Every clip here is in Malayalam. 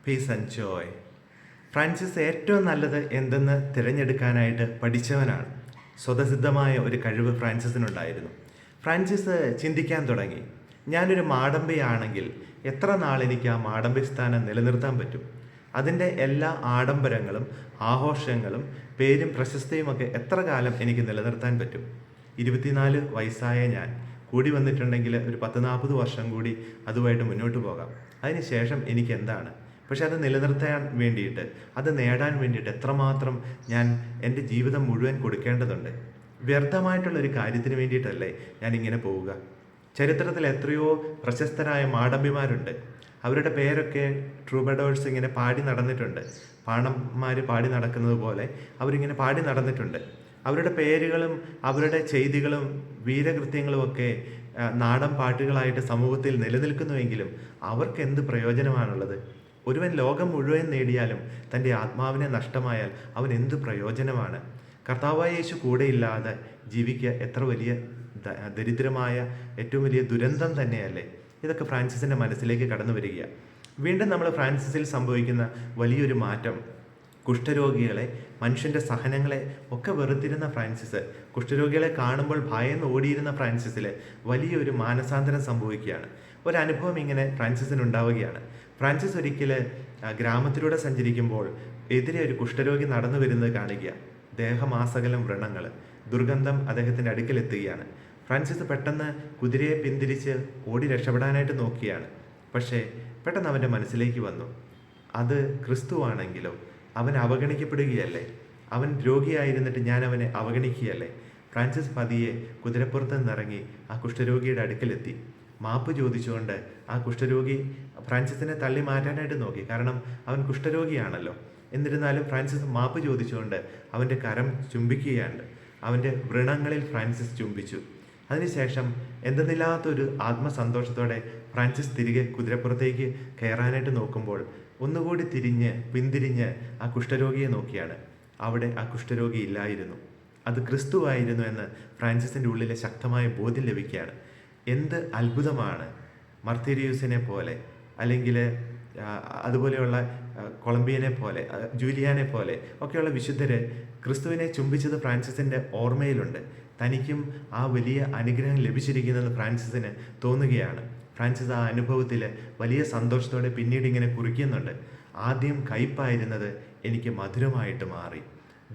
Piece and Joy. ഫ്രാൻസിസ് ഏറ്റവും നല്ലത് എന്തെന്ന് തിരഞ്ഞെടുക്കാനായിട്ട് പഠിച്ചവനാണ്. സ്വതസിദ്ധമായ ഒരു കഴിവ് ഫ്രാൻസിസിനുണ്ടായിരുന്നു. ഫ്രാൻസിസ് ചിന്തിക്കാൻ തുടങ്ങി, ഞാനൊരു മാടമ്പിയാണെങ്കിൽ എത്ര നാൾ എനിക്ക് ആ മാടമ്പി സ്ഥാനം നിലനിർത്താൻ പറ്റും? അതിൻ്റെ എല്ലാ ആഡംബരങ്ങളും ആഘോഷങ്ങളും പേരും പ്രശസ്തിയുമൊക്കെ എത്ര കാലം എനിക്ക് നിലനിർത്താൻ പറ്റും? 24 വയസ്സായ ഞാൻ കൂടി വന്നിട്ടുണ്ടെങ്കിൽ ഒരു 10-40 വർഷം കൂടി അതുമായിട്ട് മുന്നോട്ട് പോകാം. അതിനുശേഷം എനിക്ക് എന്താണ്? പക്ഷെ അത് നിലനിർത്താൻ വേണ്ടിയിട്ട്, അത് നേടാൻ വേണ്ടിയിട്ട് എത്രമാത്രം ഞാൻ എൻ്റെ ജീവിതം മുഴുവൻ കൊടുക്കേണ്ടതുണ്ട്. വ്യർത്ഥമായിട്ടുള്ള ഒരു കാര്യത്തിന് വേണ്ടിയിട്ടല്ലേ ഞാൻ ഇങ്ങനെ പോവുക? ചരിത്രത്തിൽ എത്രയോ പ്രശസ്തരായ മാടമ്പിമാരുണ്ട്. അവരുടെ പേരൊക്കെ ട്രൂബഡോഴ്സ് ഇങ്ങനെ പാടി നടന്നിട്ടുണ്ട്. പാണന്മാർ പാടി നടക്കുന്നത് പോലെ അവരിങ്ങനെ പാടി നടന്നിട്ടുണ്ട്. അവരുടെ പേരുകളും അവരുടെ ചെയ്തികളും വീരകൃത്യങ്ങളും ഒക്കെ നാടൻ പാട്ടുകളായിട്ട് സമൂഹത്തിൽ നിലനിൽക്കുന്നുവെങ്കിലും അവർക്ക് എന്ത് പ്രയോജനമാണുള്ളത്? ഒരുവൻ ലോകം മുഴുവൻ നേടിയാലും തൻ്റെ ആത്മാവിനെ നഷ്ടമായാൽ അവൻ എന്ത് പ്രയോജനമാണ്? കർത്താവായ യേശു കൂടെയില്ലാതെ ജീവിക്കുക എത്ര വലിയ ദരിദ്രമായ ഏറ്റവും വലിയ ദുരന്തം തന്നെയല്ലേ? ഇതൊക്കെ ഫ്രാൻസിസിൻ്റെ മനസ്സിലേക്ക് കടന്നു വരിക. വീണ്ടും നമ്മൾ ഫ്രാൻസിസിൽ സംഭവിക്കുന്ന വലിയൊരു മാറ്റം, കുഷ്ഠരോഗികളെ, മനുഷ്യൻ്റെ സഹനങ്ങളെ ഒക്കെ വെറുത്തിരുന്ന ഫ്രാൻസിസ്, കുഷ്ഠരോഗികളെ കാണുമ്പോൾ ഭയന്ന് ഓടിയിരുന്ന ഫ്രാൻസിസിൽ വലിയൊരു മാനസാന്തരം സംഭവിക്കുകയാണ്. ഒരനുഭവം ഇങ്ങനെ ഫ്രാൻസിസിനുണ്ടാവുകയാണ്. ഫ്രാൻസിസ് ഒരിക്കൽ ഗ്രാമത്തിലൂടെ സഞ്ചരിക്കുമ്പോൾ എതിരെ ഒരു കുഷ്ഠരോഗി നടന്നു വരുന്നത് കാണുക. ദേഹമാസകലം വ്രണങ്ങൾ, ദുർഗന്ധം അദ്ദേഹത്തിൻ്റെ അടുക്കലെത്തുകയാണ്. ഫ്രാൻസിസ് പെട്ടെന്ന് കുതിരയെ പിന്തിരിച്ച് ഓടി രക്ഷപ്പെടാനായിട്ട് നോക്കിയാണ്. പക്ഷേ പെട്ടെന്ന് അവൻ്റെ മനസ്സിലേക്ക് വന്നു, അത് ക്രിസ്തുവാണെങ്കിലോ അവൻ അവഗണിക്കപ്പെടുകയല്ലേ? അവൻ രോഗിയായിരുന്നിട്ട് ഞാൻ അവനെ അവഗണിക്കുകയല്ലേ? ഫ്രാൻസിസ് പതിയെ കുതിരപ്പുറത്ത് നിന്നിറങ്ങി ആ കുഷ്ഠരോഗിയുടെ അടുക്കലെത്തി. മാപ്പ് ചോദിച്ചുകൊണ്ട് ആ കുഷ്ഠരോഗി ഫ്രാൻസിസിനെ തള്ളി മാറ്റാനായിട്ട് നോക്കി. കാരണം അവൻ കുഷ്ഠരോഗിയാണല്ലോ. എന്നിരുന്നാലും ഫ്രാൻസിസ് മാപ്പ് ചോദിച്ചുകൊണ്ട് അവൻ്റെ കരം ചുംബിക്കുകയാണ്. അവൻ്റെ വ്രണങ്ങളിൽ ഫ്രാൻസിസ് ചുംബിച്ചു. അതിനുശേഷം എന്തെന്നില്ലാത്തൊരു ആത്മസന്തോഷത്തോടെ ഫ്രാൻസിസ് തിരികെ കുതിരപ്പുറത്തേക്ക് കയറാനായിട്ട് നോക്കുമ്പോൾ ഒന്നുകൂടി പിന്തിരിഞ്ഞ് ആ കുഷ്ഠരോഗിയെ നോക്കിയാണ്. അവിടെ ആ കുഷ്ഠരോഗി ഇല്ലായിരുന്നു. അത് ക്രിസ്തുവായിരുന്നു എന്ന് ഫ്രാൻസിസിൻ്റെ ഉള്ളിലെ ശക്തമായ ബോധ്യം ലഭിക്കുകയാണ്. എന്ത് അത്ഭുതമാണ്! മർത്തിരിയൂസിനെ പോലെ, അല്ലെങ്കിൽ അതുപോലെയുള്ള കൊളംബിയനെ പോലെ, ജൂലിയാനെ പോലെ ഒക്കെയുള്ള വിശുദ്ധര് ക്രിസ്തുവിനെ ചുംബിച്ചത് ഫ്രാൻസിസിൻ്റെ ഓർമ്മയിലുണ്ട്. തനിക്കും ആ വലിയ അനുഗ്രഹം ലഭിച്ചിരിക്കുന്നതെന്ന് ഫ്രാൻസിസിന് തോന്നുകയാണ്. ഫ്രാൻസിസ് ആ അനുഭവത്തിൽ വലിയ സന്തോഷത്തോടെ പിന്നീട് ഇങ്ങനെ കുറിക്കുന്നുണ്ട്, ആദ്യം കയ്പായിരുന്നത് എനിക്ക് മധുരമായിട്ട് മാറി.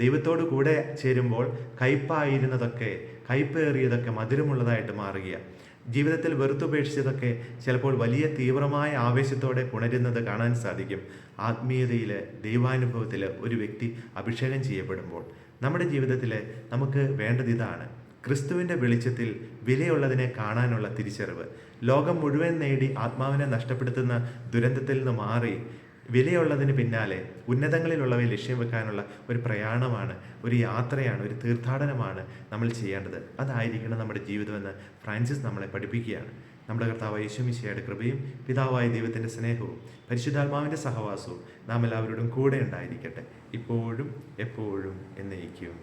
ദൈവത്തോടു കൂടെ ചേരുമ്പോൾ കയ്പായിരുന്നതൊക്കെ, കയ്പേറിയതൊക്കെ മധുരമുള്ളതായിട്ട് മാറുകയാണ്. ജീവിതത്തിൽ വെറുത്തുപേക്ഷിച്ചതൊക്കെ ചിലപ്പോൾ വലിയ തീവ്രമായ ആവേശത്തോടെ പുണരുന്നത് കാണാൻ സാധിക്കും. ആത്മീയതയിൽ, ദൈവാനുഭവത്തിൽ ഒരു വ്യക്തി അഭിഷേകം ചെയ്യപ്പെടുമ്പോൾ നമ്മുടെ ജീവിതത്തിൽ നമുക്ക് വേണ്ടത് ഇതാണ്: ക്രിസ്തുവിൻ്റെ വെളിച്ചത്തിൽ വിലയുള്ളതിനെ കാണാനുള്ള തിരിച്ചറിവ്. ലോകം മുഴുവൻ നേടി ആത്മാവിനെ നഷ്ടപ്പെടുത്തുന്ന ദുരന്തത്തിൽ നിന്ന് മാറി വിലയുള്ളതിന് പിന്നാലെ ഉന്നതങ്ങളിലുള്ളവയെ ലക്ഷ്യം വെക്കാനുള്ള ഒരു പ്രയാണമാണ്, ഒരു യാത്രയാണ്, ഒരു തീർത്ഥാടനമാണ് നമ്മൾ ചെയ്യേണ്ടത്. അതായിരിക്കണം നമ്മുടെ ജീവിതമെന്ന് ഫ്രാൻസിസ് നമ്മളെ പഠിപ്പിക്കുകയാണ്. നമ്മുടെ കർത്താവായ യേശു മിശിഹായുടെ കൃപയും പിതാവായ ദൈവത്തിൻ്റെ സ്നേഹവും പരിശുദ്ധാത്മാവിൻ്റെ സഹവാസവും നാം എല്ലാവരോടും കൂടെ ഉണ്ടായിരിക്കട്ടെ, ഇപ്പോഴും എപ്പോഴും എന്നേക്കും.